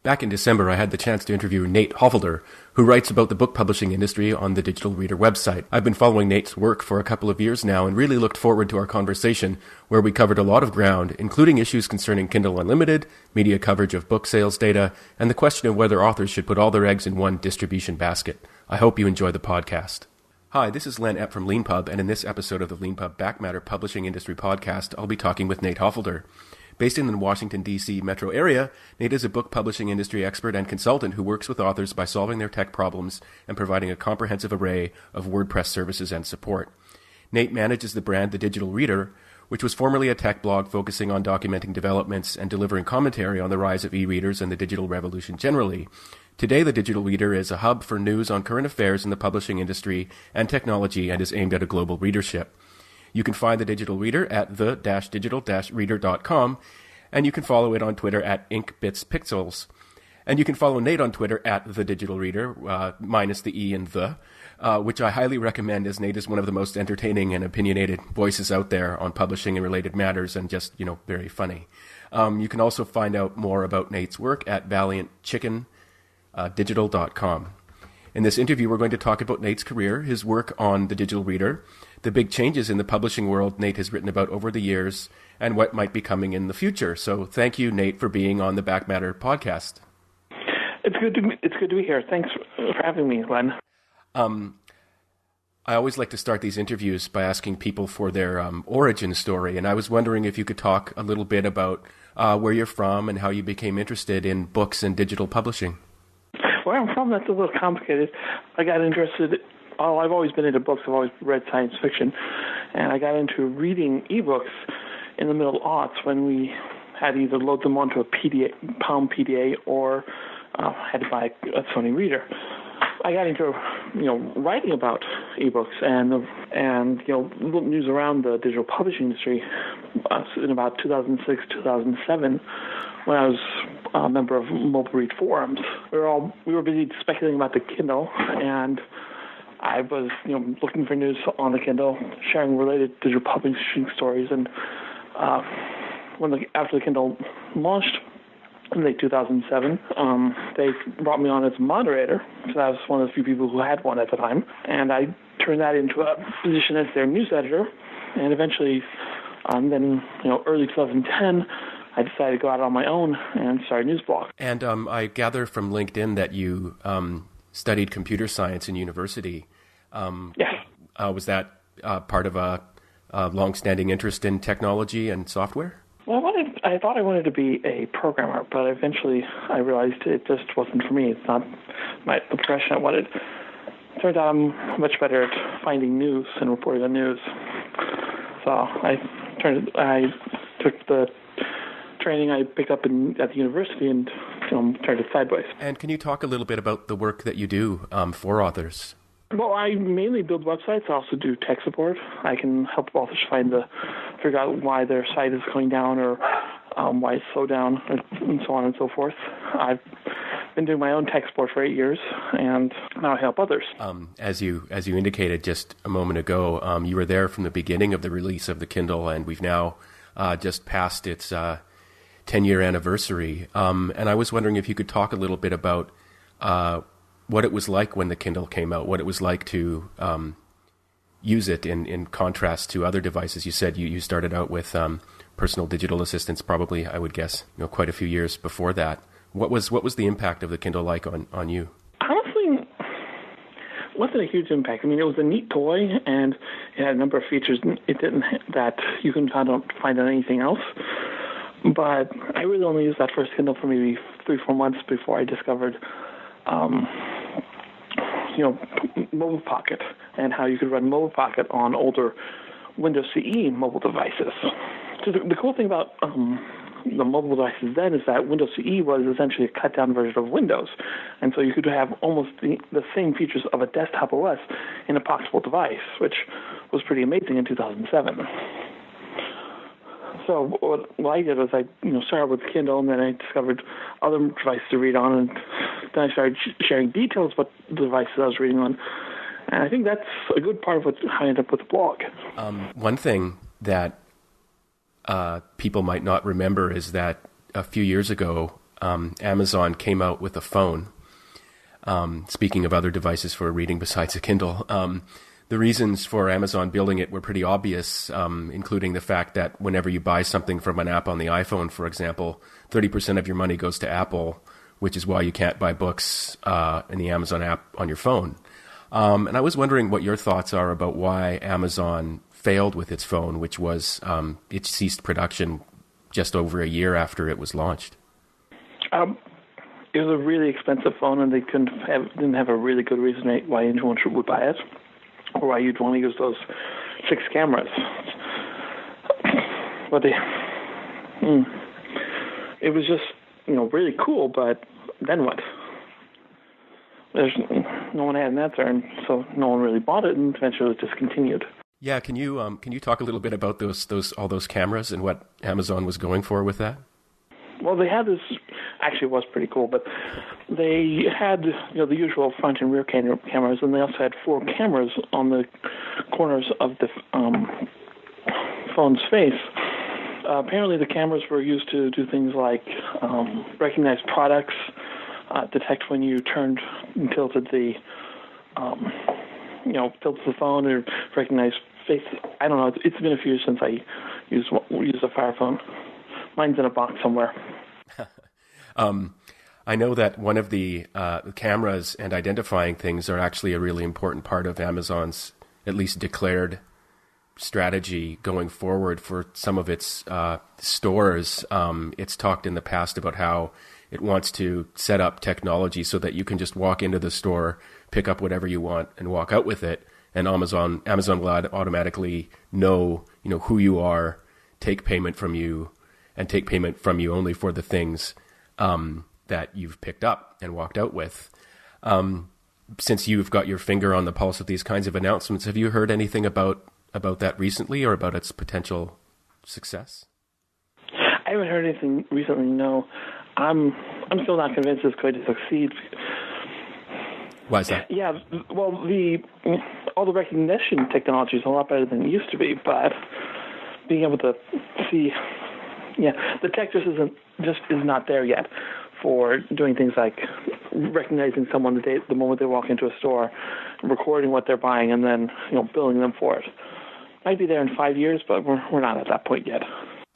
Back in December, I had the chance to interview Nate Hoffelder, who writes about the book publishing industry on the Digital Reader website. I've been following Nate's work for a couple of years now and really looked forward to our conversation, where we covered a lot of ground, including issues concerning Kindle Unlimited, media coverage of book sales data, and the question of whether authors should put all their eggs in one distribution basket. I hope you enjoy the podcast. Hi, this is Len Epp from LeanPub, and in this episode of the LeanPub Back Matter Publishing Industry Podcast, I'll be talking with Nate Hoffelder. Based in the Washington, D.C. metro area, Nate is a book publishing industry expert and consultant who works with authors by solving their tech problems and providing a comprehensive array of WordPress services and support. Nate manages the brand The Digital Reader, which was formerly a tech blog focusing on documenting developments and delivering commentary on the rise of e-readers and the digital revolution generally. Today, The Digital Reader is a hub for news on current affairs in the publishing industry and technology and is aimed at a global readership. You can find The Digital Reader at the-digital-reader.com, and you can follow it on Twitter at InkBitsPixels. And you can follow Nate on Twitter at The Digital Reader, minus the E in the, which I highly recommend, as Nate is one of the most entertaining and opinionated voices out there on publishing and related matters, and just, very funny. You can also find out more about Nate's work at ValiantChickenDigital.com. In this interview, we're going to talk about Nate's career, his work on The Digital Reader, the big changes in the publishing world Nate has written about over the years, and what might be coming in the future. So thank you, Nate, for being on the Back Matter podcast. It's good to be here. Thanks for having me, Glenn. I always like to start these interviews by asking people for their origin story, and I was wondering if you could talk a little bit about where you're from and how you became interested in books and digital publishing. Where I'm from, that's a little complicated. I got interested. I've always been into books. I've always read science fiction, and I got into reading ebooks in the middle aughts when we had to either load them onto a Palm PDA or had to buy a Sony reader. I got into writing about ebooks and news around the digital publishing industry in about 2006, 2007, when I was a member of mobile read forums. We were busy speculating about the Kindle, and I was looking for news on the Kindle, sharing related digital publishing stories, and after the Kindle launched in late 2007, they brought me on as a moderator, because I was one of the few people who had one at the time, and I turned that into a position as their news editor, and eventually, then early 2010, I decided to go out on my own and start a news blog. And I gather from LinkedIn that you studied computer science in university. Yes. Was that part of a long-standing interest in technology and software? Well, I thought I wanted to be a programmer, but eventually I realized it just wasn't for me. It's not the profession I wanted. It turns out I'm much better at finding news and reporting on news. So I took the training I picked up at the university and turned it sideways. And can you talk a little bit about the work that you do for authors? Well, I mainly build websites. I also do tech support. I can help authors figure out why their site is going down or why it's slowed down, and so on and so forth. I've been doing my own tech support for 8 years, and now I help others. As you indicated just a moment ago, you were there from the beginning of the release of the Kindle, and we've now just passed its 10-year anniversary. And I was wondering if you could talk a little bit about what it was like when the Kindle came out, what it was like to use it in contrast to other devices. You said you started out with personal digital assistants, probably, I would guess, quite a few years before that. What was the impact of the Kindle like on you? Honestly, it wasn't a huge impact. I mean, it was a neat toy, and it had a number of features that you couldn't find on anything else. But I really only used that first Kindle for maybe 3-4 months before I discovered Mobile Pocket and how you could run Mobile Pocket on older Windows CE mobile devices. So the cool thing about the mobile devices then is that Windows CE was essentially a cut-down version of Windows, and so you could have almost the same features of a desktop OS in a boxable device, which was pretty amazing in 2007. So what I did was I started with Kindle, and then I discovered other devices to read on, and then I started sharing details about the devices I was reading on. And I think that's a good part of how I ended up with the blog. One thing that people might not remember is that a few years ago, Amazon came out with a phone. Speaking of other devices for reading besides a Kindle, the reasons for Amazon building it were pretty obvious, including the fact that whenever you buy something from an app on the iPhone, for example, 30% of your money goes to Apple, which is why you can't buy books in the Amazon app on your phone. And I was wondering what your thoughts are about why Amazon failed with its phone, which was it ceased production just over a year after it was launched. It was a really expensive phone, and they didn't have a really good reason why anyone would buy it, or why you'd want to use those 6 cameras. But it was just really cool. But then what? No one had an answer, and so no one really bought it, and eventually it discontinued. Yeah, can you talk a little bit about all those cameras and what Amazon was going for with that? Well, they had this. Actually, it was pretty cool, but they had the usual front and rear cameras, and they also had 4 cameras on the corners of the phone's face. Apparently, the cameras were used to do things like recognize products, detect when you turned and tilted the phone, or recognize face. I don't know. It's been a few years since I used a Fire phone. Mine's in a box somewhere. I know that one of the cameras and identifying things are actually a really important part of Amazon's at least declared strategy going forward for some of its stores. It's talked in the past about how it wants to set up technology so that you can just walk into the store, pick up whatever you want, and walk out with it. And Amazon will automatically know who you are, take payment from you, and take payment from you only for the things that you've picked up and walked out with. Since you've got your finger on the pulse of these kinds of announcements, have you heard anything about that recently, or about its potential success? I haven't heard anything recently, no. I'm still not convinced it's going to succeed. Why is that? Yeah, well, all the recognition technology is a lot better than it used to be, but being able to see, the tech just is not there yet for doing things like recognizing someone the moment they walk into a store, recording what they're buying, and then billing them for it. Might be there in 5 years, but we're not at that point yet.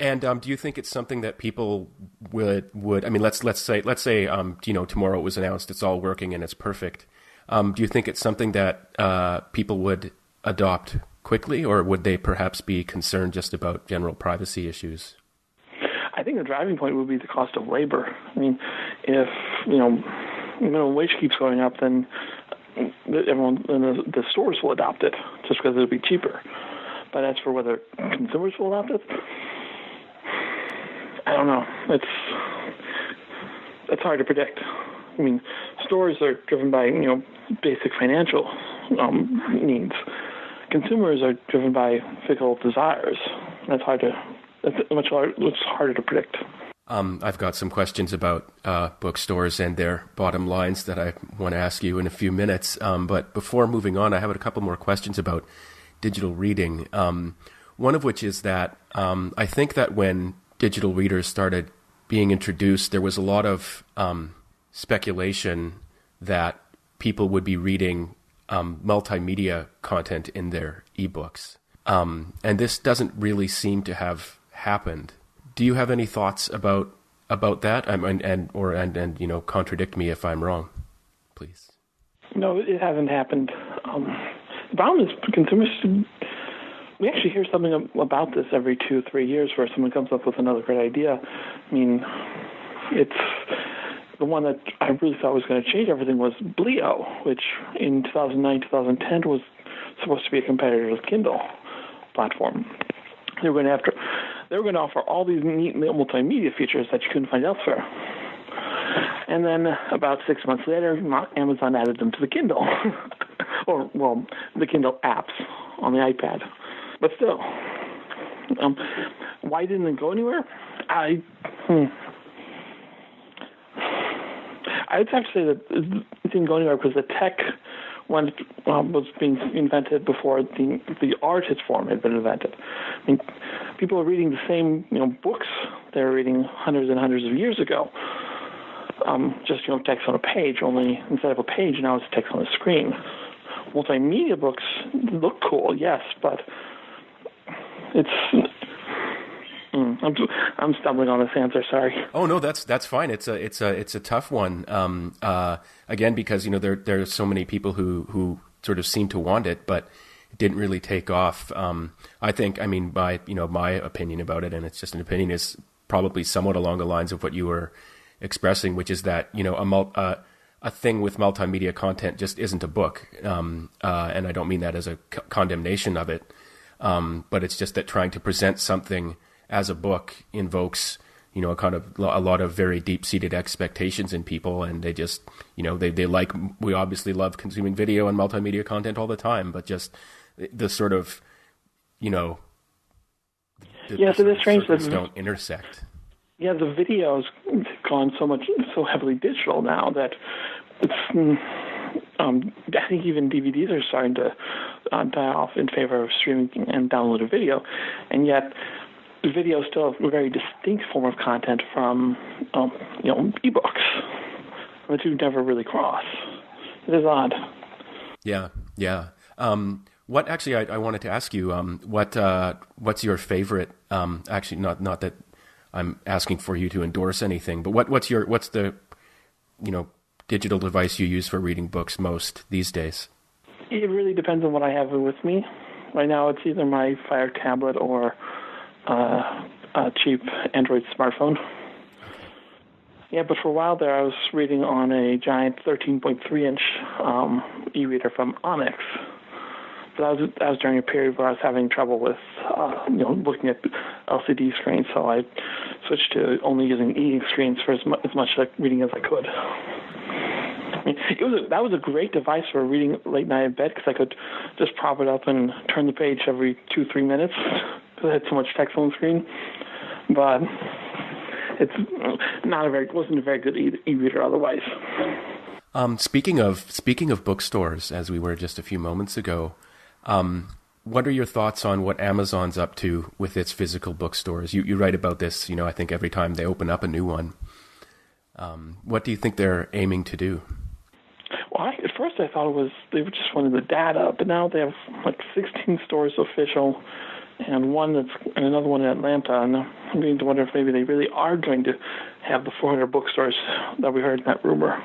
And do you think it's something that people would? I mean, let's say tomorrow it was announced it's all working and it's perfect. Do you think it's something that people would adopt quickly, or would they perhaps be concerned just about general privacy issues? I think the driving point would be the cost of labor. I mean, if minimum wage keeps going up, then everyone in the stores will adopt it just because it'll be cheaper. But as for whether consumers will adopt it, I don't know. It's hard to predict. I mean, stores are driven by basic financial needs. Consumers are driven by fickle desires. It's much harder to predict. I've got some questions about bookstores and their bottom lines that I want to ask you in a few minutes. But before moving on, I have a couple more questions about digital reading. One of which is that I think that when digital readers started being introduced, there was a lot of speculation that people would be reading multimedia content in their ebooks. And this doesn't really seem to have happened. Do you have any thoughts about that? And contradict me if I'm wrong, please. No, it hasn't happened. The problem is consumers. We actually hear something about this every 2-3 years, where someone comes up with another great idea. I mean, it's the one that I really thought was going to change everything was Bleo, which in 2009, 2010 was supposed to be a competitor to the Kindle platform. They were going to offer all these neat multimedia features that you couldn't find elsewhere. And then about 6 months later, Amazon added them to the Kindle, the Kindle apps on the iPad. But still, why didn't it go anywhere? I would have to say that it didn't go anywhere because the tech was being invented before the artist form had been invented. I mean, people are reading the same books they were reading hundreds and hundreds of years ago. just text on a page. Only instead of a page, now it's text on a screen. Multimedia books look cool, yes, but it's. I'm stumbling on this answer. Sorry. Oh no, that's fine. It's a tough one. Again, because there are so many people who sort of seem to want it, but it didn't really take off. I think. I mean, my opinion about it, and it's just an opinion, is probably somewhat along the lines of what you were expressing, which is that a thing with multimedia content just isn't a book, and I don't mean that as a condemnation of it, but it's just that trying to present something as a book invokes, a lot of very deep-seated expectations in people, and they just, we obviously love consuming video and multimedia content all the time, but just the sort of, so it's strange that don't intersect. Yeah, the video's gone so heavily digital now that it's. I think even DVDs are starting to die off in favor of streaming and downloaded video, and yet video is still a very distinct form of content from, ebooks. The two never really cross. It is odd. Yeah. What actually I wanted to ask you? What's your favorite? Actually, not that I'm asking for you to endorse anything, but what's the digital device you use for reading books most these days? It really depends on what I have with me. Right now, it's either my Fire tablet or a cheap Android smartphone. Yeah, but for a while there, I was reading on a giant 13.3-inch e-reader from Onyx. But that was during a period where I was having trouble with, looking at LCD screens, so I switched to only using e-screens for as much reading as I could. I mean, that was a great device for reading late night in bed, because I could just prop it up and turn the page every 2-3 minutes, because I had so much text on the screen. But it's wasn't a very good e-reader otherwise. Speaking of bookstores, as we were just a few moments ago, what are your thoughts on what Amazon's up to with its physical bookstores? You write about this, I think every time they open up a new one. What do you think they're aiming to do? Well, at first I thought they just wanted the data, but now they have like 16 stores official, and another one in Atlanta, and I'm beginning to wonder if maybe they really are going to have the 400 bookstores that we heard in that rumor.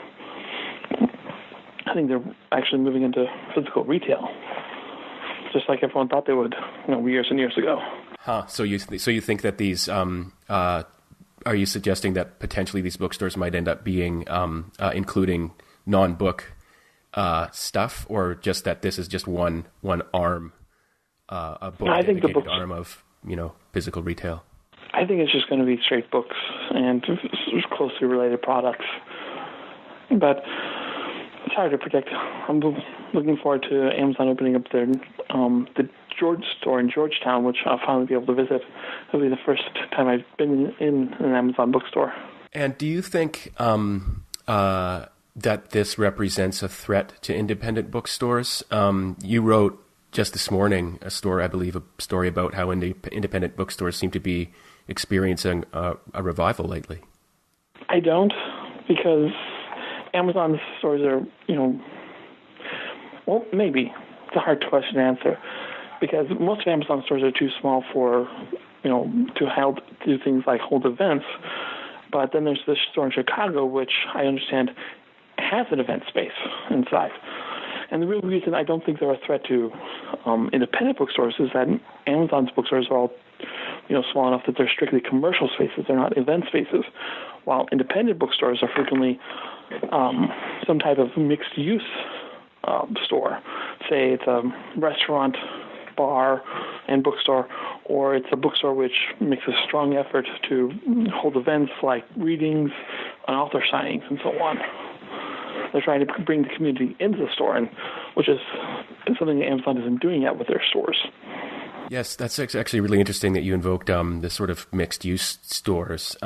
I think they're actually moving into physical retail, just like everyone thought they would, years and years ago. Huh. So you think that these are you suggesting that potentially these bookstores might end up being including non-book stuff, or just that this is just one arm, a book dedicated arm of physical retail? I think it's just going to be straight books and closely related products, but it's hard to predict. I'm looking forward to Amazon opening up the George store in Georgetown, which I'll finally be able to visit. It'll be the first time I've been in an Amazon bookstore. And do you think that this represents a threat to independent bookstores? You wrote just this morning a story about how independent bookstores seem to be experiencing a revival lately. I don't, because Amazon stores are, well, maybe. It's a hard question to answer, because most of Amazon stores are too small for, to do things like hold events. But then there's this store in Chicago, which I understand has an event space inside. And the real reason I don't think they're a threat to independent bookstores is that Amazon's bookstores are all, small enough that they're strictly commercial spaces. They're not event spaces, while independent bookstores are frequently some type of mixed-use store. Say it's a restaurant, bar, and bookstore, or it's a bookstore which makes a strong effort to hold events like readings and author signings and so on. They're trying to bring the community into the store, which is something that Amazon isn't doing yet with their stores. Yes, that's actually really interesting that you invoked this sort of mixed-use stores.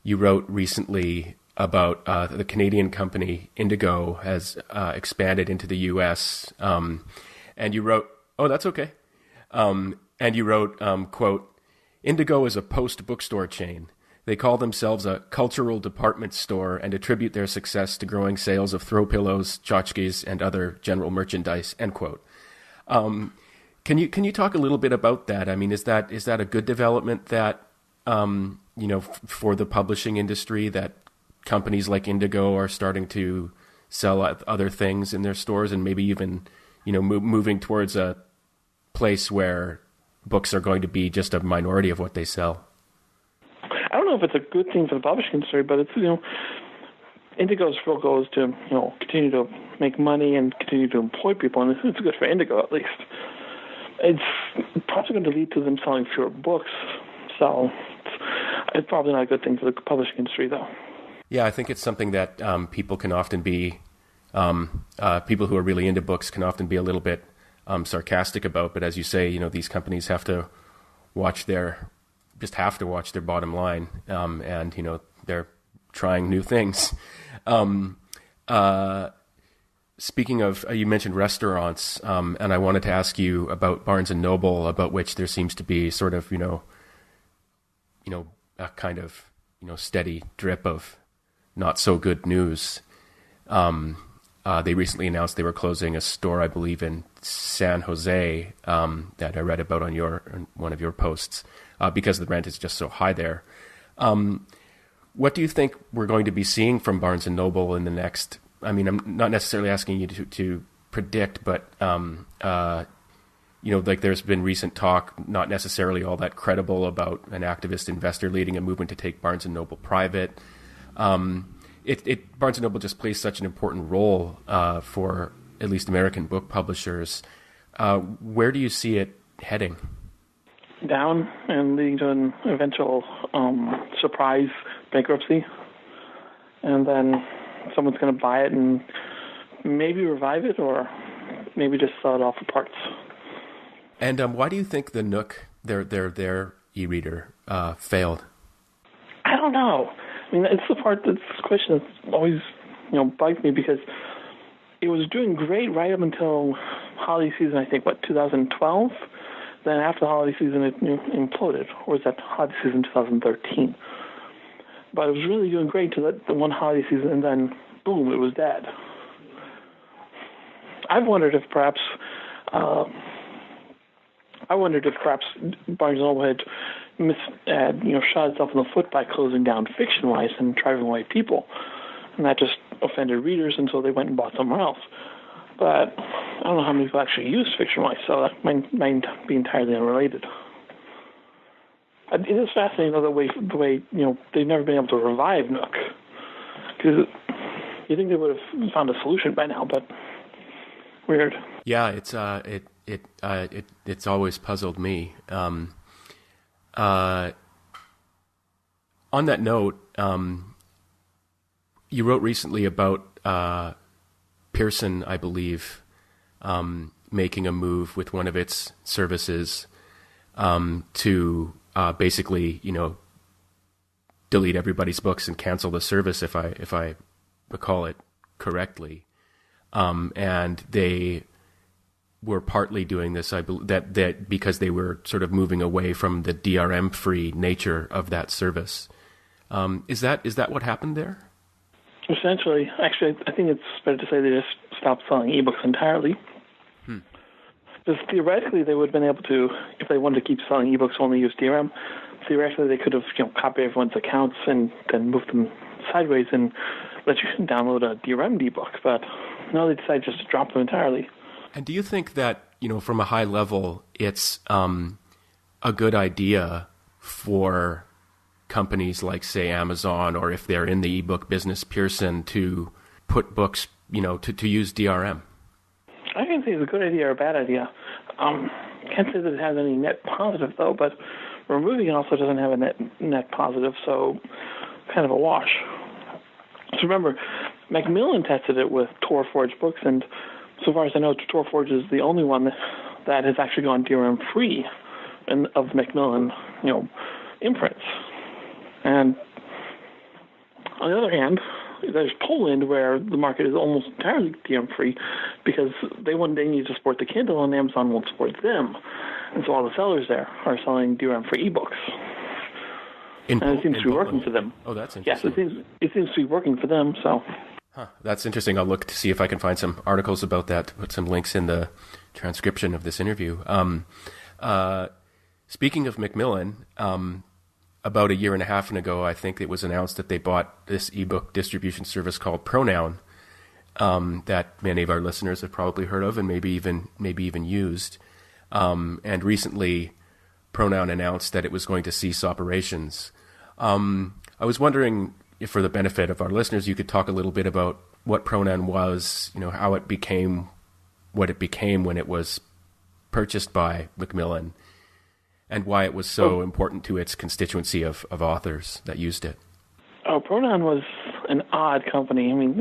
You wrote recently about the Canadian company Indigo has expanded into the U.S., and you wrote, oh, that's okay. And you wrote, quote, Indigo is a post-bookstore chain. They call themselves a cultural department store and attribute their success to growing sales of throw pillows, tchotchkes, and other general merchandise, end quote. Can you talk a little bit about that? I mean, is that a good development that, for the publishing industry, that companies like Indigo are starting to sell other things in their stores and maybe even, moving towards a place where books are going to be just a minority of what they sell? I don't know if it's a good thing for the publishing industry, but it's, Indigo's real goal is to, continue to make money and continue to employ people, and it's good for Indigo at least. It's probably going to lead to them selling fewer books, so it's probably not a good thing for the publishing industry, though. Yeah, I think it's something that people can often be, people who are really into books can often be a little bit sarcastic about. But as you say, these companies have to watch their bottom line, and they're trying new things. Speaking of, you mentioned restaurants, and I wanted to ask you about Barnes and Noble, about which there seems to be sort of, a kind of, steady drip of not so good news. They recently announced they were closing a store, I believe, in San Jose, that I read about on one of your posts, because the rent is just so high there. What do you think we're going to be seeing from Barnes and Noble in the next? I mean, I'm not necessarily asking you to predict, but there's been recent talk, not necessarily all that credible, about an activist investor leading a movement to take Barnes and Noble private. Barnes and Noble just plays such an important role for at least American book publishers. Where do you see it heading? Down, and leading to an eventual surprise bankruptcy, and then someone's going to buy it and maybe revive it, or maybe just sell it off for parts. And why do you think the Nook, their e-reader, failed? I don't know. I mean, it's the part that's this question that's always, bugged me, because it was doing great right up until holiday season, I think, 2012? Then after the holiday season, it imploded. Or was that holiday season 2013? But it was really doing great until the one holiday season, and then, boom, it was dead. I've wondered if perhaps Barnes & Noble had shot itself in the foot by closing down Fiction-Wise and driving away people. And that just offended readers until they went and bought somewhere else. But I don't know how many people actually use Fiction-Wise, so that might be entirely unrelated. It is fascinating, though, the way they've never been able to revive Nook. Because you think they would have found a solution by now, but weird. Yeah, it's always puzzled me. On that note, you wrote recently about Pearson, I believe, making a move with one of its services to basically, delete everybody's books and cancel the service, if I recall it correctly. And they were partly doing this, I believe, that because they were sort of moving away from the DRM-free nature of that service. Is that what happened there? Essentially, actually, I think it's better to say they just stopped selling ebooks entirely. Because theoretically, they would have been able to, if they wanted to keep selling ebooks, only use DRM. Theoretically, they could have copied everyone's accounts and then moved them sideways and let you download a DRM ebook. But no, they decided just to drop them entirely. And do you think that, from a high level, it's a good idea for companies like, say, Amazon, or if they're in the ebook business, Pearson, to put books, to use DRM? I can't say it's a good idea or a bad idea. Can't say that it has any net positive, though, but removing it also doesn't have a net positive, so kind of a wash. So remember, Macmillan tested it with Torforge books, and so far as I know, Torforge is the only one that has actually gone DRM-free of Macmillan, imprints. And on the other hand, there's Poland, where the market is almost entirely DRM-free because they need to support the Kindle, and Amazon won't support them. And so all the sellers there are selling DRM-free ebooks. And it seems to be working for them. Oh, that's Yes, interesting. it seems to be working for them. So, That's interesting. I'll look to see if I can find some articles about that, to put some links in the transcription of this interview. Speaking of Macmillan, about a year and a half ago, I think it was announced that they bought this ebook distribution service called Pronoun, that many of our listeners have probably heard of and maybe even used. And recently, Pronoun announced that it was going to cease operations. I was wondering if, for the benefit of our listeners, you could talk a little bit about what Pronoun was, how it became what it became when it was purchased by Macmillan, and why it was so important to its constituency of authors that used it. Pronoun was an odd company. I mean,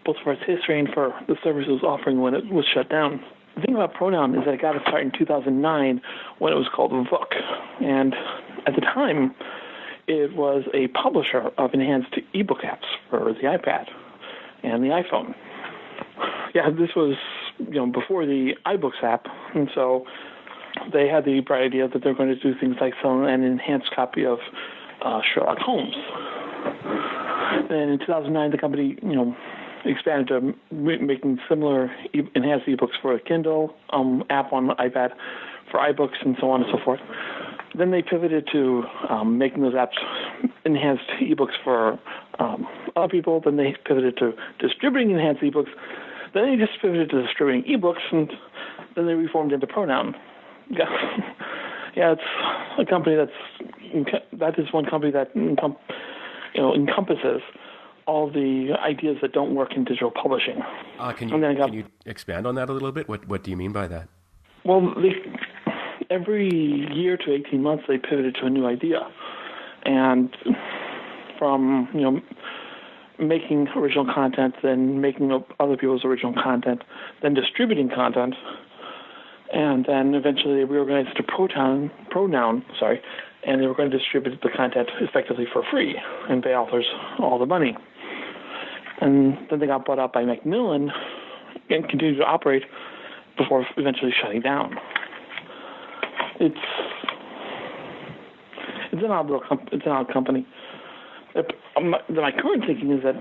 both for its history and for the service it was offering when it was shut down. The thing about Pronoun is that it got its start in 2009 when it was called Vook. And at the time, it was a publisher of enhanced ebook apps for the iPad and the iPhone. Yeah, this was before the iBooks app, and so they had the bright idea that they're going to do things like sell an enhanced copy of Sherlock Holmes. And in 2009, the company, expanded to making similar enhanced ebooks for a Kindle app on the iPad, for iBooks, and so on and so forth. Then they pivoted to making those apps enhanced ebooks for other people. Then they pivoted to distributing enhanced ebooks. Then they just pivoted to distributing ebooks, and then they reformed into Pronoun. Yeah, it's a company that is one company that encompasses all the ideas that don't work in digital publishing. Can you expand on that a little bit? What do you mean by that? Well, every year to 18 months, they pivoted to a new idea, and from making original content, then making up other people's original content, then distributing content, and then eventually they reorganized to Pronoun, and they were going to distribute the content effectively for free and pay authors all the money. And then they got bought out by Macmillan and continued to operate before eventually shutting down. It's an odd company. My current thinking is that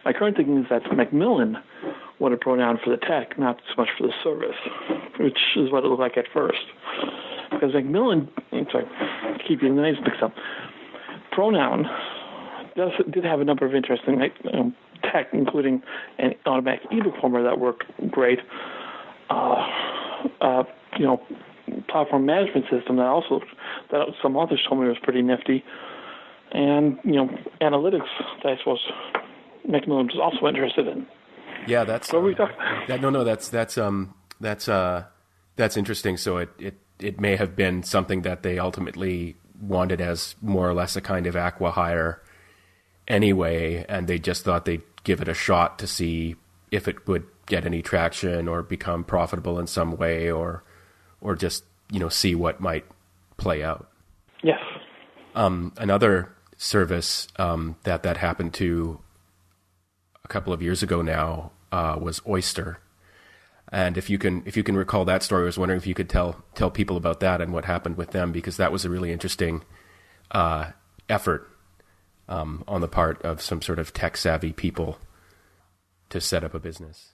my current thinking is that Macmillan wanted Pronoun for the tech, not so much for the service, which is what it looked like at first. Because Macmillan, keep getting the names mixed up. Pronoun did have a number of interesting tech, including an automatic ebook former that worked great. Platform management system that some authors told me was pretty nifty, and analytics that I suppose Macmillan was also interested in. Yeah, that's what we talking. That's interesting. So it may have been something that they ultimately wanted as more or less a kind of acqui-hire anyway, and they just thought they'd give it a shot to see if it would get any traction or become profitable in some way, or just see what might play out. Yes. Another service that happened to a couple of years ago now was Oyster. And if you can recall that story, I was wondering if you could tell people about that and what happened with them, because that was a really interesting effort on the part of some sort of tech-savvy people to set up a business.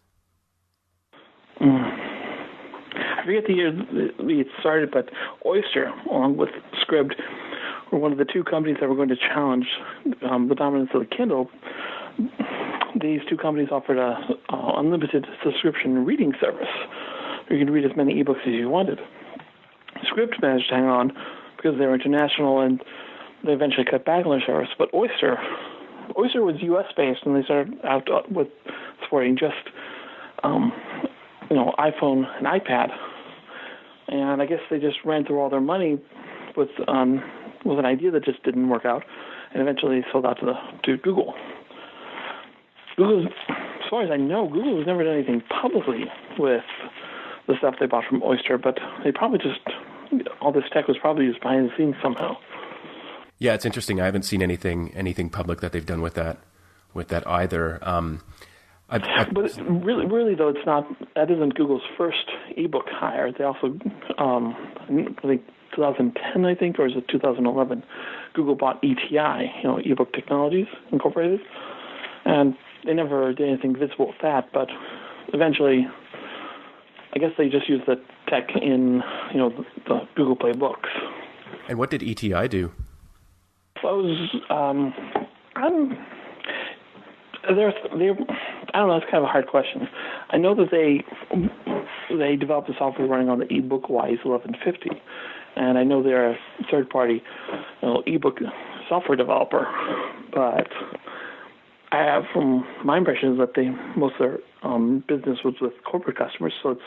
I forget the year it started, but Oyster, along with Scribd, were one of the two companies that were going to challenge the dominance of the Kindle. These two companies offered a unlimited subscription reading service where you could read as many ebooks as you wanted. Scribd managed to hang on because they were international, and they eventually cut back on their service. But Oyster was U.S.-based, and they started out with supporting just iPhone and iPad. And I guess they just ran through all their money with an idea that just didn't work out, and eventually sold out to Google. Google, as far as I know, Google has never done anything publicly with the stuff they bought from Oyster, but they probably all this tech was probably used behind the scenes somehow. Yeah, it's interesting. I haven't seen anything public that they've done with that either. But really though, that isn't Google's first ebook hire. They also, I think 2010, I think, or is it 2011? Google bought ETI, eBook Technologies Incorporated, and they never did anything visible with that. But eventually, I guess they just used the tech in the Google Play Books. And what did ETI do? So it was, I don't know. That's kind of a hard question. I know that they developed the software running on the eBookWise 1150, and I know they're a third-party ebook software developer. But from my impression is that most of their business was with corporate customers, so it's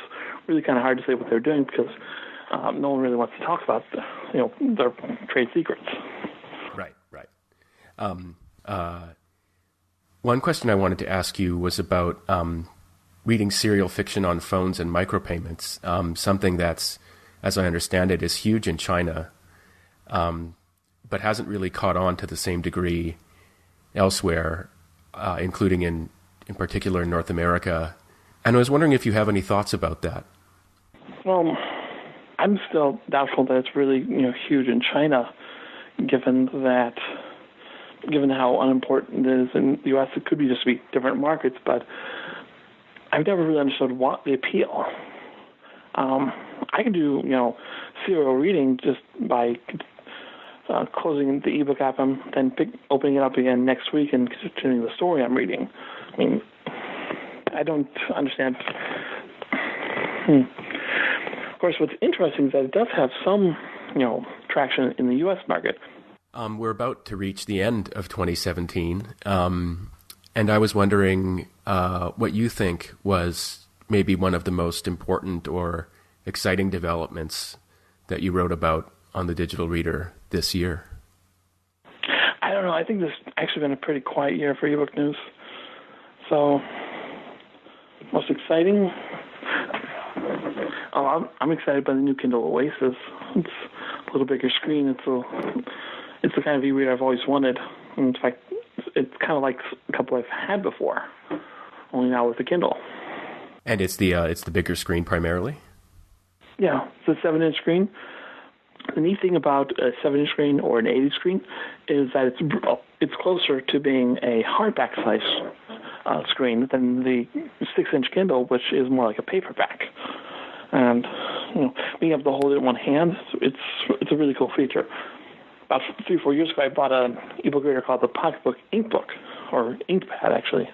really kind of hard to say what they're doing because no one really wants to talk about their trade secrets. Right. One question I wanted to ask you was about reading serial fiction on phones and micropayments, something that's, as I understand it, is huge in China, but hasn't really caught on to the same degree elsewhere, including in particular in North America. And I was wondering if you have any thoughts about that. Well, I'm still doubtful that it's really huge in China, given how unimportant it is in the U.S. It could be just different markets, but I've never really understood what the appeal. I can do serial reading just by closing the ebook app and then opening it up again next week and continuing the story I'm reading. I mean, I don't understand. Of course, what's interesting is that it does have some traction in the U.S. market. We're about to reach the end of 2017, and I was wondering what you think was maybe one of the most important or exciting developments that you wrote about on the digital reader this year. I don't know. I think this has actually been a pretty quiet year for ebook news. So, most exciting? I'm excited by the new Kindle Oasis. It's a little bigger screen. It's the kind of e-reader I've always wanted. In fact, it's kind of like a couple I've had before, only now with the Kindle. And it's the bigger screen primarily? Yeah, it's a 7-inch screen. The neat thing about a 7-inch screen or an 8-inch screen is that it's closer to being a hardback size screen than the 6-inch Kindle, which is more like a paperback. And being able to hold it in one hand, it's a really cool feature. About 3-4 years ago, I bought an ebook reader called the Pocketbook Inkbook, or Inkpad actually,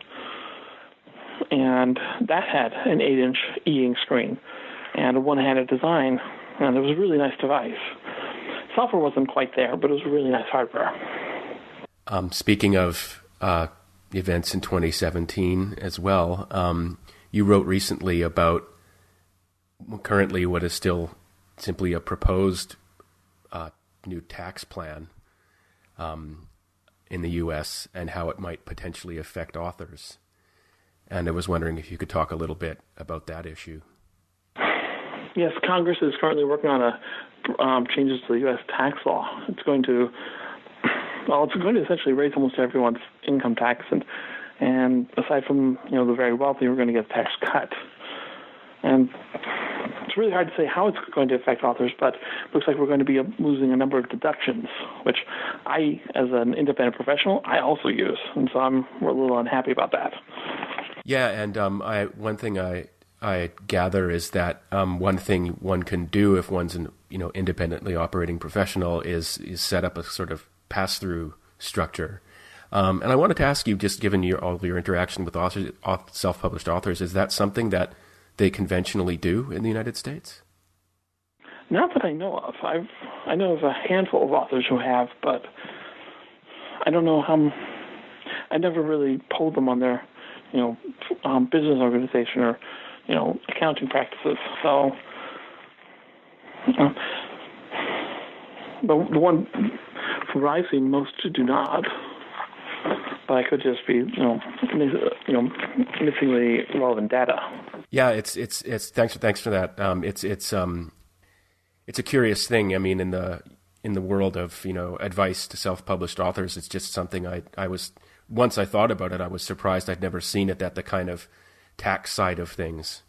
and that had an 8-inch e-ink screen and a one-handed design, and it was a really nice device. Software wasn't quite there, but it was really nice hardware. Speaking of events in 2017 as well, you wrote recently about currently what is still simply a proposed new tax plan in the U.S. and how it might potentially affect authors. And I was wondering if you could talk a little bit about that issue. Yes, Congress is currently working on changes to the U.S. tax law. It's going to essentially raise almost everyone's income tax, and aside from the very wealthy, we're going to get a tax cut. And it's really hard to say how it's going to affect authors, but it looks like we're going to be losing a number of deductions, which I, as an independent professional, I also use, and so I'm a little unhappy about that. Yeah, and one thing I gather is that one thing one can do if one's an independently operating professional is set up a sort of pass-through structure. And I wanted to ask you, just given all of your interaction with authors, self-published authors, is that something that they conventionally do in the United States? Not that I know of. I know of a handful of authors who have, but I don't know how. I never really polled them on their, business organization or, accounting practices. So, but the one from what I've seen, most do not. But I could just be, missing the relevant data. Yeah, it's thanks for that. It's a curious thing. I mean, in the world of advice to self-published authors, it's just something I was once I thought about it, I was surprised I'd never seen it. That the kind of tax side of things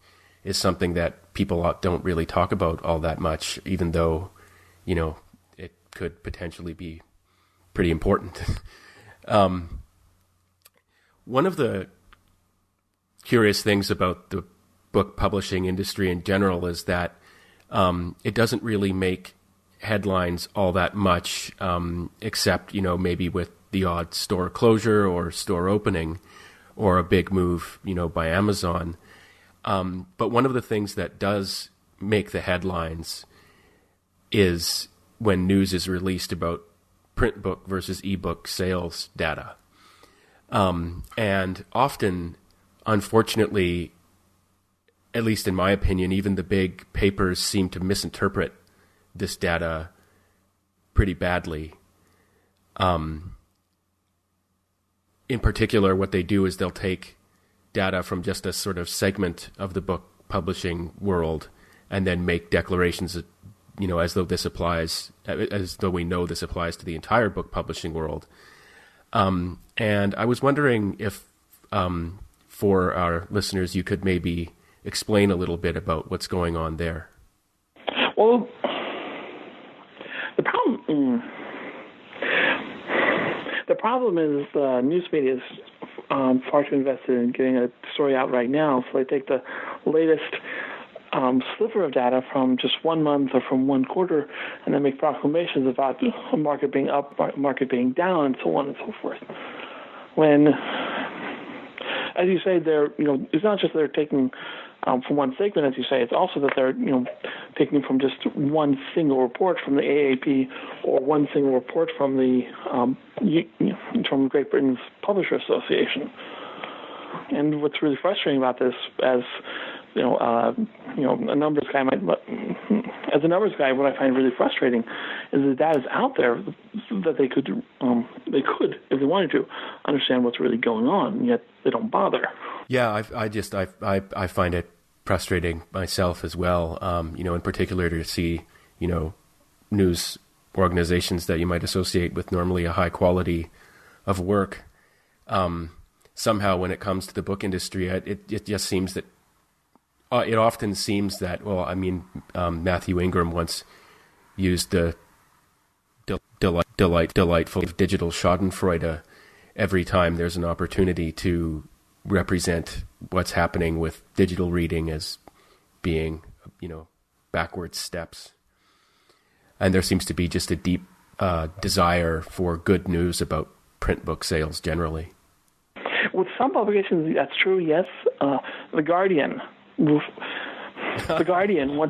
is something that people don't really talk about all that much, even though it could potentially be pretty important. One of the curious things about the book publishing industry in general is that it doesn't really make headlines all that much, except, maybe with the odd store closure or store opening or a big move, by Amazon. But one of the things that does make the headlines is when news is released about print book versus ebook sales data. And often, unfortunately, at least in my opinion, even the big papers seem to misinterpret this data pretty badly. In particular, what they do is they'll take data from just a sort of segment of the book publishing world and then make declarations, as though we know this applies to the entire book publishing world. And I was wondering if, for our listeners, you could maybe explain a little bit about what's going on there. Well, the problem is news media is far too invested in getting a story out right now, so they take the latest sliver of data from just 1 month or from 1 quarter and then make proclamations about a market being up, market being down, and so on and so forth. When, as you say, it's not just they're taking from one segment, as you say, it's also that they're, taking from just one single report from the AAP or one single report from the from Great Britain's Publisher Association. And what's really frustrating about this, as a numbers guy as a numbers guy, what I find really frustrating is the data's out there that they could, if they wanted to, understand what's really going on, and yet they don't bother. Yeah, I find it frustrating myself as well. In particular to see, news organizations that you might associate with normally a high quality of work. Somehow, when it comes to the book industry, it just seems that it often seems that. Well, Matthew Ingram once used the delightful digital Schadenfreude every time there's an opportunity to represent what's happening with digital reading as being, backwards steps. And there seems to be just a deep desire for good news about print book sales generally. With some publications, that's true, yes. The Guardian wants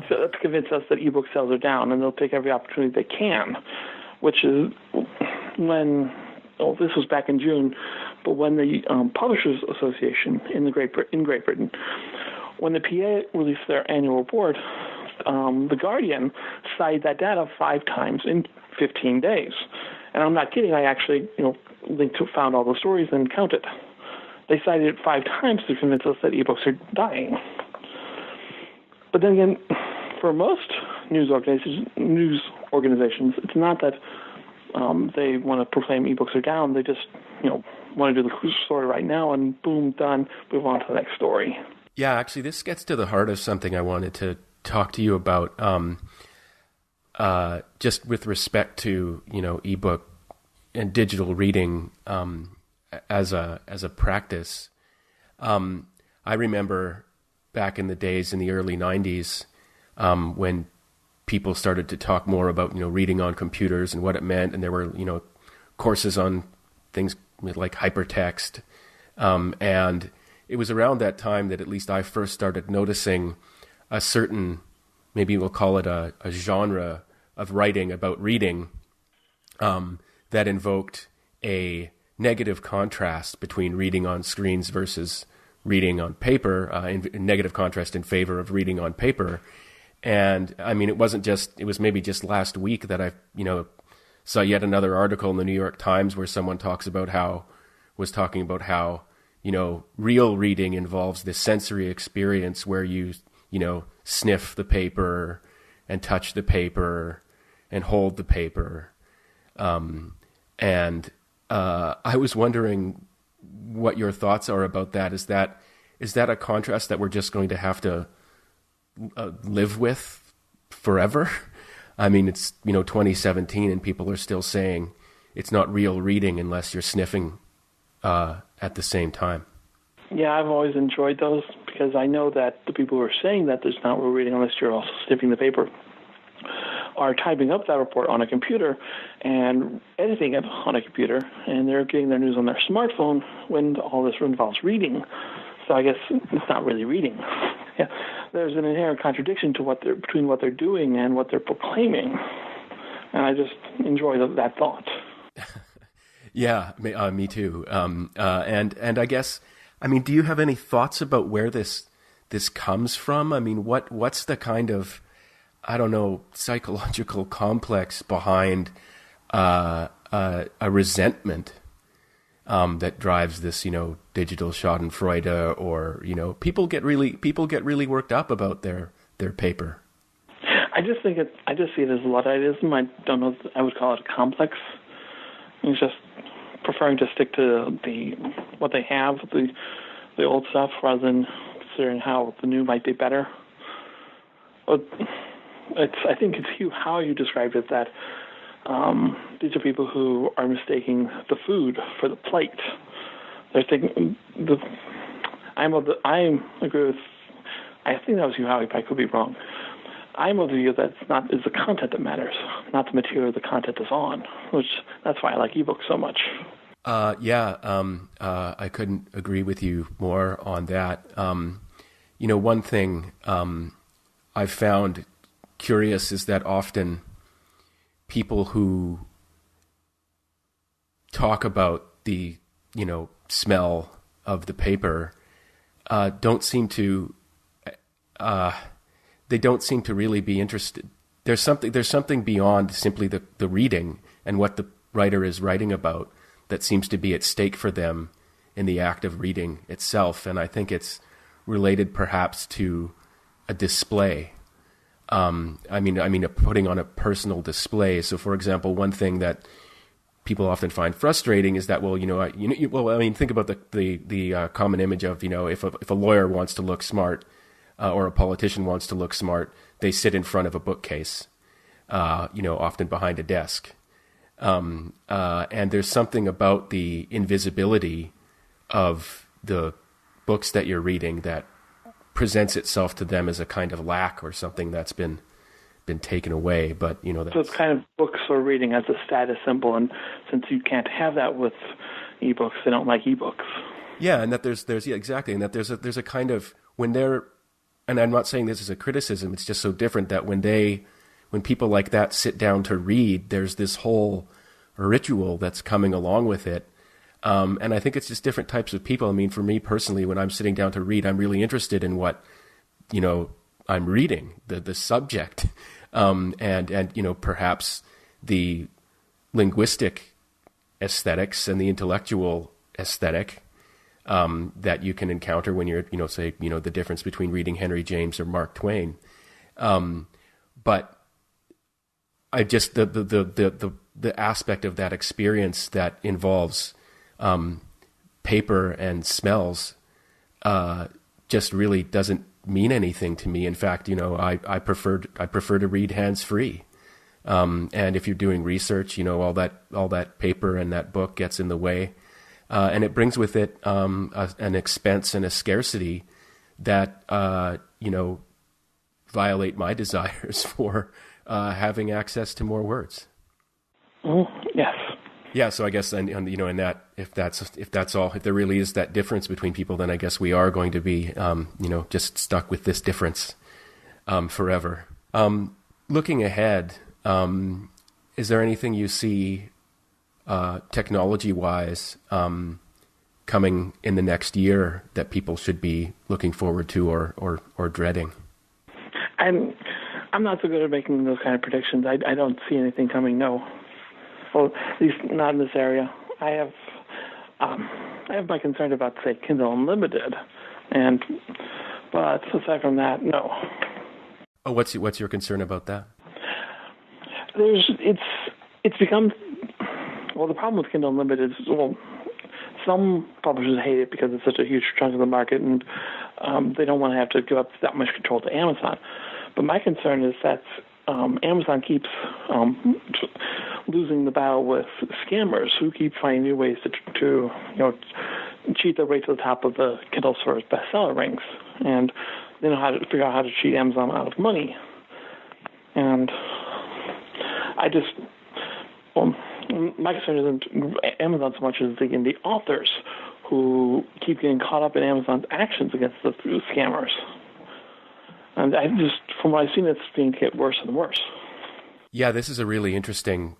to convince us that ebook sales are down, and they'll take every opportunity they can, which is when, this was back in June, but when the Publishers Association in Great Britain, when the PA released their annual report, the Guardian cited that data 5 times in 15 days. And I'm not kidding, I actually, found all the stories and counted. They cited it 5 times to convince us that ebooks are dying. But then again, for most news organizations, it's not that they want to proclaim ebooks are down. They just, want to do the story right now and boom, done, move on to the next story. Yeah, actually, this gets to the heart of something I wanted to talk to you about, just with respect to, ebook and digital reading as a practice. I remember back in the days in the early 90s when people started to talk more about, reading on computers and what it meant, and there were, courses on things like hypertext, and it was around that time that at least I first started noticing a certain, maybe we'll call it a genre of writing about reading that invoked a negative contrast between reading on screens versus reading on paper, negative contrast in favor of reading on paper. And it was maybe just last week that I, saw yet another article in the New York Times where someone was talking about how, real reading involves this sensory experience where you sniff the paper and touch the paper and hold the paper. And I was wondering what your thoughts are about that. Is that a contrast that we're just going to have to live with forever? I mean, it's, 2017 and people are still saying it's not real reading unless you're sniffing at the same time. Yeah, I've always enjoyed those because I know that the people who are saying that there's not real reading unless you're also sniffing the paper are typing up that report on a computer and editing it on a computer, and they're getting their news on their smartphone when all this involves reading. So I guess it's not really reading. Yeah, there's an inherent contradiction to between what they're doing and what they're proclaiming, and I just enjoy that thought. Yeah, me too. And I guess, I mean, do you have any thoughts about where this comes from? I mean, what's the kind of, I don't know, psychological complex behind a resentment that drives this, digital Schadenfreude, or people get really worked up about their paper. I just see it as Ludditism. I don't know if I would call it a complex. It's just preferring to stick to what they have, the old stuff, rather than considering how the new might be better. But I think it's how you described it, that these are people who are mistaking the food for the plate. They're thinking I agree with. I think that was you, Howie, but I could be wrong. I'm of the view that it's the content that matters, not the material the content is on. That's why I like ebooks so much. I couldn't agree with you more on that. One thing I've found curious is that often people who talk about the, smell of the paper don't seem to really be interested. There's something beyond simply the reading and what the writer is writing about that seems to be at stake for them in the act of reading itself. And I think it's related perhaps to a display. Putting on a personal display. So, for example, one thing that people often find frustrating is that, think about the common image of, if a lawyer wants to look smart, or a politician wants to look smart, they sit in front of a bookcase, often behind a desk. And there's something about the invisibility of the books that you're reading that presents itself to them as a kind of lack or something that's been taken away. But so it's kind of books or reading as a status symbol, and since you can't have that with ebooks, they don't like ebooks. Yeah, and that there's exactly, and that there's a kind of, when they're, and I'm not saying this is a criticism, it's just so different that when people like that sit down to read, there's this whole ritual that's coming along with it. And I think it's just different types of people. I mean, for me personally, when I'm sitting down to read, I'm really interested in what, I'm reading, the subject, and perhaps the linguistic aesthetics and the intellectual aesthetic that you can encounter when you're, the difference between reading Henry James or Mark Twain. But I just, the aspect of that experience that involves paper and smells just really doesn't mean anything to me. In fact, I prefer to read hands-free. And if you're doing research, all that paper and that book gets in the way. And it brings with it an expense and a scarcity that, violate my desires for having access to more words. Yes. Yeah, so I guess, and in that, if there really is that difference between people, then I guess we are going to be, just stuck with this difference forever. Looking ahead, is there anything you see technology-wise coming in the next year that people should be looking forward to or dreading? I'm not so good at making those kind of predictions. I don't see anything coming. No. Well, at least not in this area. I have my concern about, say, Kindle Unlimited, but aside from that, no. Oh, what's your concern about that? It's become, well, the problem with Kindle Unlimited is, some publishers hate it because it's such a huge chunk of the market, and they don't want to have to give up that much control to Amazon. But my concern is that Amazon keeps losing the battle with scammers who keep finding new ways to cheat their way to the top of the Kindle Store's bestseller ranks, and they know how to figure out how to cheat Amazon out of money. And my concern isn't Amazon so much as the authors who keep getting caught up in Amazon's actions against the scammers. And from what I've seen, it's being get worse and worse. Yeah, this is a really interesting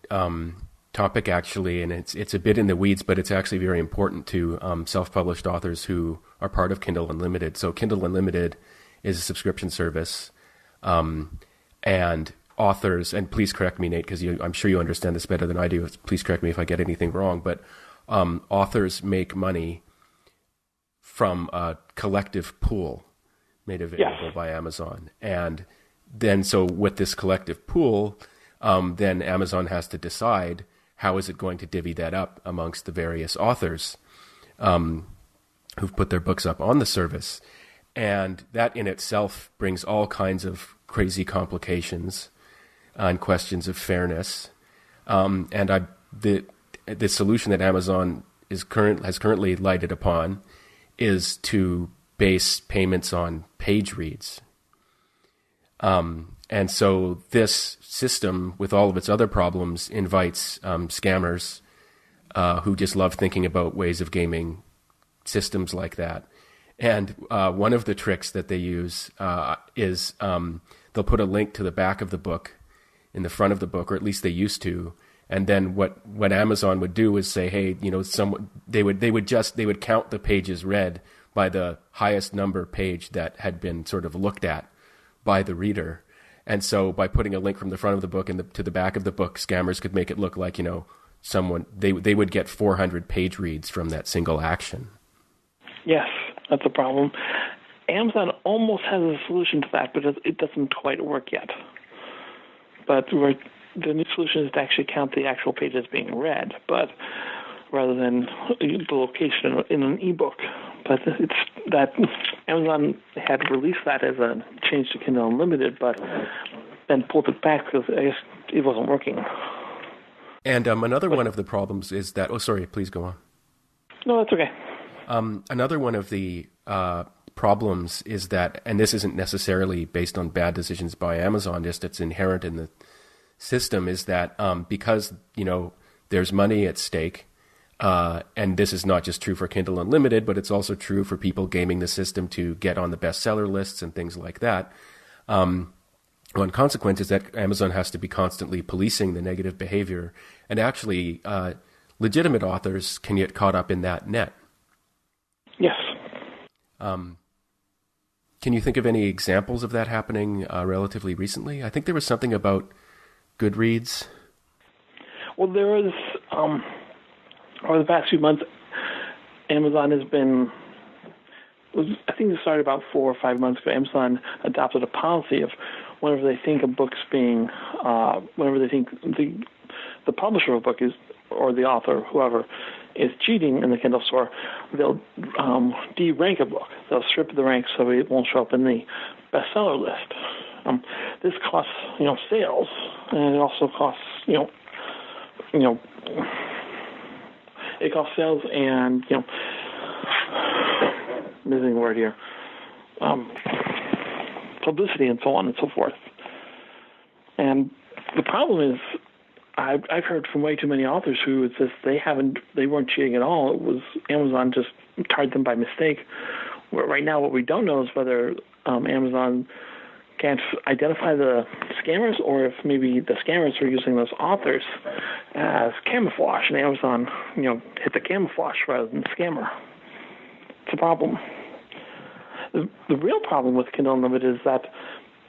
topic, actually, and it's a bit in the weeds, but it's actually very important to self-published authors who are part of Kindle Unlimited. So Kindle Unlimited is a subscription service, and authors, and please correct me, Nate, because I'm sure you understand this better than I do. Please correct me if I get anything wrong, but authors make money from a collective pool made available by Amazon. And then so with this collective pool, then Amazon has to decide how is it going to divvy that up amongst the various authors who've put their books up on the service. And that in itself brings all kinds of crazy complications and questions of fairness. And the solution that Amazon has currently lighted upon is to base payments on page reads. And so this system, with all of its other problems, invites scammers who just love thinking about ways of gaming systems like that. And one of the tricks that they use is they'll put a link to the back of the book in the front of the book, or at least they used to. And then what Amazon would do is say, hey, they would count the pages read by the highest number page that had been sort of looked at by the reader. And so by putting a link from the front of the book to the back of the book, scammers could make it look like, they would get 400 page reads from that single action. Yes, that's a problem. Amazon almost has a solution to that, but it doesn't quite work yet. But the new solution is to actually count the actual pages being read, but rather than the location in an ebook. But it's that Amazon had released that as a change to Kindle Unlimited, but then pulled it back because I guess it wasn't working. And another one of the problems is that... Oh, sorry, please go on. No, that's okay. Another one of the problems is that, and this isn't necessarily based on bad decisions by Amazon, just it's inherent in the system, is that because, there's money at stake, and this is not just true for Kindle Unlimited, but it's also true for people gaming the system to get on the bestseller lists and things like that. One consequence is that Amazon has to be constantly policing the negative behavior, and actually legitimate authors can get caught up in that net. Yes. Can you think of any examples of that happening relatively recently? I think there was something about Goodreads. Well, there was, over the past few months, Amazon has been, I think it started about 4 or 5 months ago, Amazon adopted a policy of whenever they think a book's being, whenever they think the publisher of a book is, or the author, whoever, is cheating in the Kindle store, they'll de-rank a book. They'll strip the rank so it won't show up in the bestseller list. This costs, sales, and it also costs, it costs sales and, missing a word here, publicity and so on and so forth. And the problem is, I've heard from way too many authors who it's just they weren't cheating at all. It was Amazon just tarred them by mistake. Right now, what we don't know is whether Amazon can't identify the scammers, or if maybe the scammers were using those authors as camouflage, and Amazon, hit the camouflage rather than the scammer. It's a problem. The real problem with Kindle Unlimited is that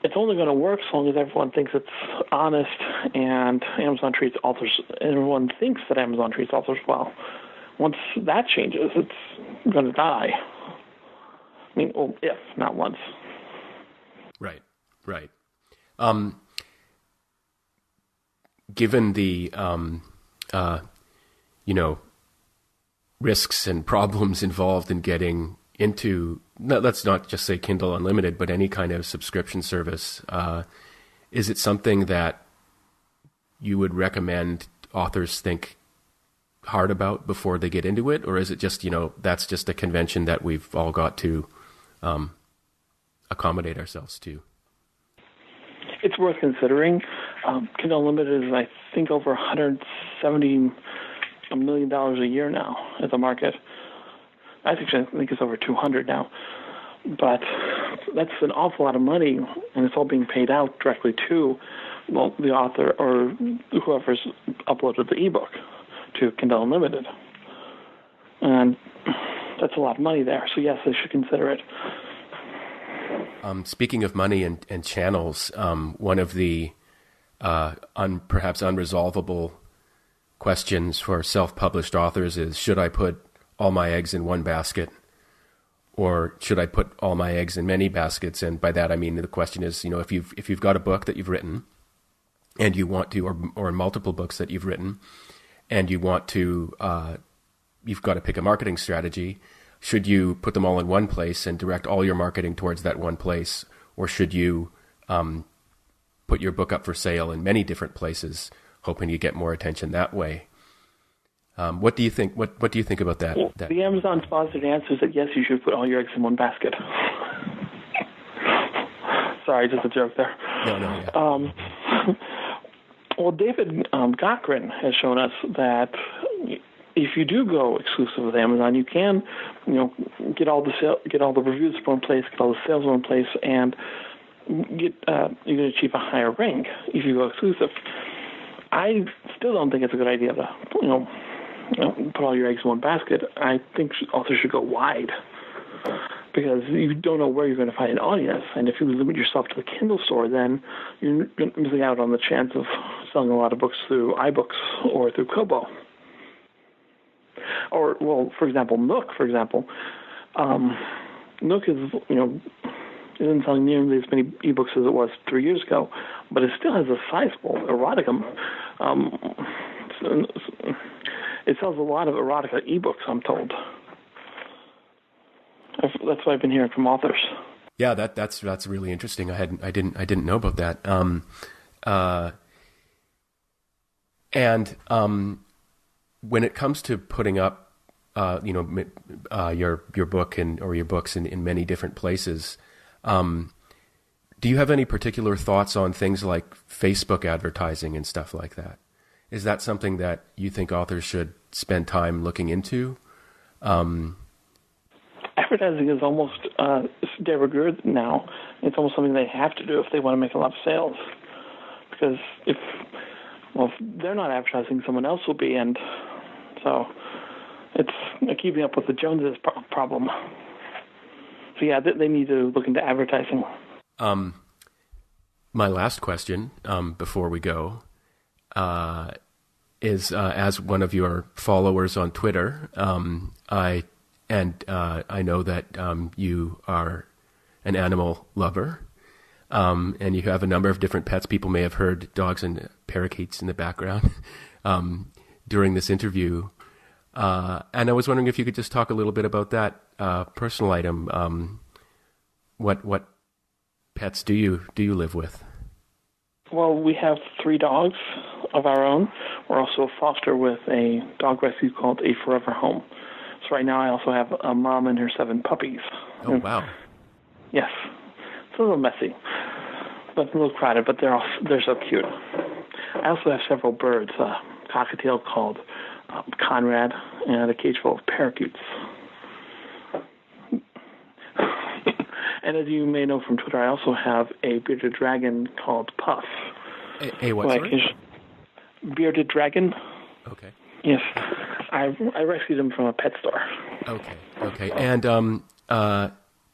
it's only going to work so long as everyone thinks it's honest, and Amazon treats authors. Everyone thinks that Amazon treats authors well. Once that changes, it's going to die. I mean, if not once. Right. Given the risks and problems involved in getting into, let's not just say Kindle Unlimited, but any kind of subscription service, is it something that you would recommend authors think hard about before they get into it? Or is it just, that's just a convention that we've all got to accommodate ourselves to? It's worth considering. Kindle Unlimited is, I think, over $170 million a year now as a market. I think it's over 200 now. But that's an awful lot of money, and it's all being paid out directly to the author or whoever's uploaded the ebook to Kindle Unlimited. And that's a lot of money there. So yes, they should consider it. Speaking of money and channels, one of the perhaps unresolvable questions for self-published authors is, should I put all my eggs in one basket, or should I put all my eggs in many baskets? And by that I mean the question is, if you've got a book that you've written, and you want to, or multiple books that you've written, and you want to, you've got to pick a marketing strategy. Should you put them all in one place and direct all your marketing towards that one place, or should you put your book up for sale in many different places, hoping you get more attention that way? What do you think? What do you think about that? The Amazon sponsored answer is that yes, you should put all your eggs in one basket. Sorry, just a joke there. No, yeah. Well, David Cochran has shown us that if you do go exclusive with Amazon, you can, get all the reviews in one place, get all the sales in one place, and you're going to achieve a higher rank if you go exclusive. I still don't think it's a good idea to, put all your eggs in one basket. I think authors should go wide, because you don't know where you're going to find an audience. And if you limit yourself to the Kindle store, then you're missing out on the chance of selling a lot of books through iBooks or through Kobo. Or, for example, Nook. Nook is, isn't selling nearly as many ebooks as it was 3 years ago, but it still has a sizable erotica. It sells a lot of erotica ebooks, I'm told. That's what I've been hearing from authors. Yeah, that's really interesting. I didn't know about that. And when it comes to putting up, your book or your books in many different places, do you have any particular thoughts on things like Facebook advertising and stuff like that? Is that something that you think authors should spend time looking into? Advertising is almost de rigueur now. It's almost something they have to do if they want to make a lot of sales. Because if they're not advertising, someone else will be, and so it's keeping up with the Joneses problem. So yeah, they need to look into advertising. My last question before we go is, as one of your followers on Twitter, I know that you are an animal lover, and you have a number of different pets. People may have heard dogs and parakeets in the background during this interview. And I was wondering if you could just talk a little bit about that personal item. What pets do you live with? Well, we have 3 dogs of our own. We're also a foster with a dog rescue called A Forever Home. So right now I also have a mom and her 7 puppies. Oh, wow. Yes. It's a little messy, but a little crowded, but they're so cute. I also have several birds, a cockatiel called Conrad, and a cage full of parakeets. And as you may know from Twitter, I also have a bearded dragon called Puff. A what, sorry? Bearded dragon. Okay. Yes. I rescued him from a pet store. Okay. And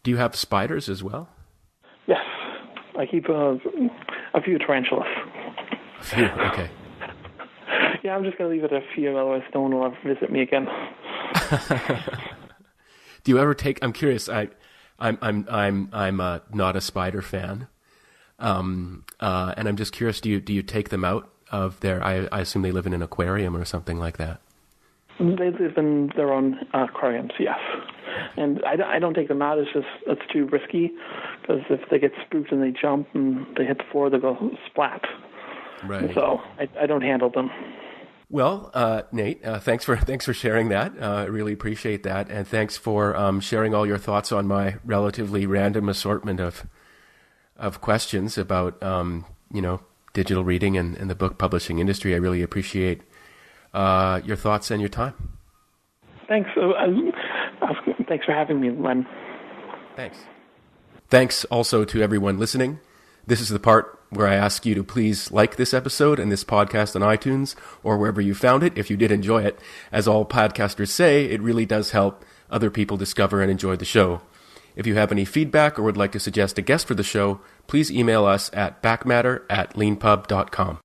do you have spiders as well? Yes. I keep a few tarantulas. A few, okay. Yeah, I'm just going to leave it at a few, otherwise no one will ever visit me again. Do you ever take? I'm curious. I'm not a spider fan, and I'm just curious. Do you take them out of their? I assume they live in an aquarium or something like that. They live in their own aquariums. Yes. And I don't take them out. It's just it's too risky, because if they get spooked and they jump and they hit the floor, they go splat. Right. And so I don't handle them. Well, Nate, thanks for sharing that. I really appreciate that, and thanks for sharing all your thoughts on my relatively random assortment of questions about digital reading and the book publishing industry. I really appreciate your thoughts and your time. Thanks. Thanks for having me, Len. Thanks. Thanks also to everyone listening. This is the part where I ask you to please like this episode and this podcast on iTunes or wherever you found it if you did enjoy it. As all podcasters say, it really does help other people discover and enjoy the show. If you have any feedback or would like to suggest a guest for the show, please email us at backmatter@leanpub.com.